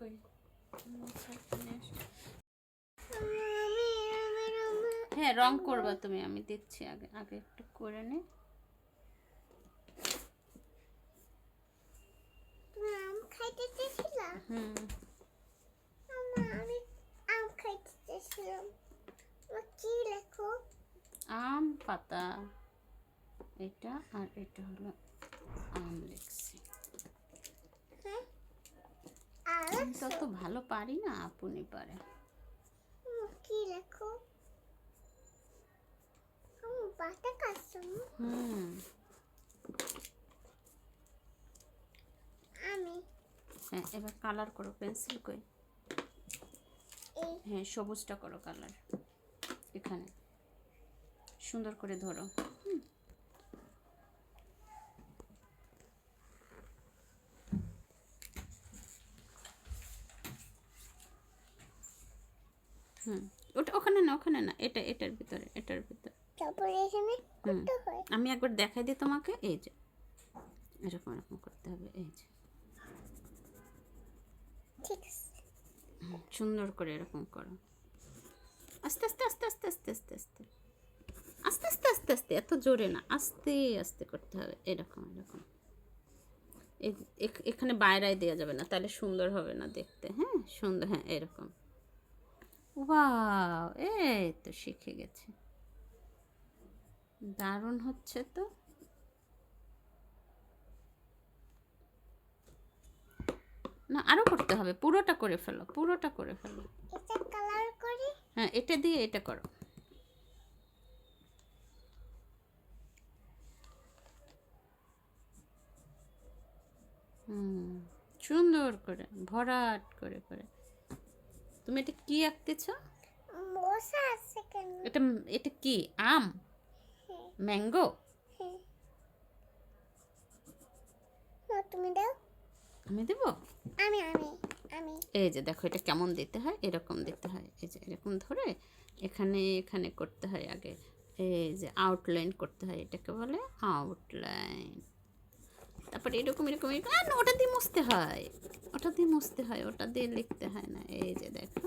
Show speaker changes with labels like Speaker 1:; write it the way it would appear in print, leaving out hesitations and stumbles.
Speaker 1: কই হ্যাঁ রং করবা তুমি, আমি দেখছি আগে আগে একটু করে নে।
Speaker 2: আম খাইতে চেয়েছিলাম। আমি আম খাইতে চেয়েছিলাম। কি লেখো?
Speaker 1: আম পাতা, এটা আর এটা হলো আম লিখছি।
Speaker 2: হ্যাঁ
Speaker 1: আমি তত ভালো পারি না, আপনি পারে।
Speaker 2: কি লেখো? বাটা কাটছম। আমি
Speaker 1: হ্যাঁ এবার কালার করো, পেন্সিল কই? হ্যাঁ সবুজটা করো কালার, এখানে সুন্দর করে ধরো। ওটা ওখানে না, ওখানে না, এটা এটার ভিতরে, এটার ভিতরে।
Speaker 2: তারপরে এখানে করতে হয়।
Speaker 1: আমি একবার দেখাই দিই তোমাকে, এই যে এরকম এরকম করতে হবে, এই যে
Speaker 2: ঠিক আছে।
Speaker 1: সুন্দর করে এরকম করো, আস্তে আস্তে আস্তে আস্তে আস্তে আস্তে আস্তে আস্তে আস্তে আস্তে আস্তে, এত জোরে না, আস্তে আস্তে করতে হবে, এরকম এরকম। এখানে বাইরায় দেওয়া যাবে না, তাহলে সুন্দর হবে না দেখতে। হ্যাঁ সুন্দর, হ্যাঁ এরকম। ওয়াও, এই তো শিখে গেছে, দারুণ হচ্ছে তো। না আরো করতে হবে, পুরোটা করে ফেলো, পুরোটা করে ফেলো।
Speaker 2: এটা কালার করি।
Speaker 1: হ্যাঁ এটা দিয়ে এটা করো। সুন্দর করে ভরাট করে করে। তুমি এটা কি আঁকতেছ?
Speaker 2: মশা আছে কেন?
Speaker 1: এটা এটা কি আম? ম্যাঙ্গো?
Speaker 2: তুমি দাও।
Speaker 1: আমি দেব?
Speaker 2: আমি আমি আমি
Speaker 1: এই যে দেখো এটা কেমন দিতে হয়, এরকম দিতে হয়, এই যে এরকম ধরে এখানে এখানে করতে হয় আগে, এই যে আউটলাইন করতে হয়, এটাকে বলে আউটলাইন। তারপরে এরকম এরকম এরকম, না ওটা দিয়ে মুছতে হয়, ওটা দিয়ে মুছতে হয়, ওটা দিয়ে লিখতে হয় না। এই যে দেখো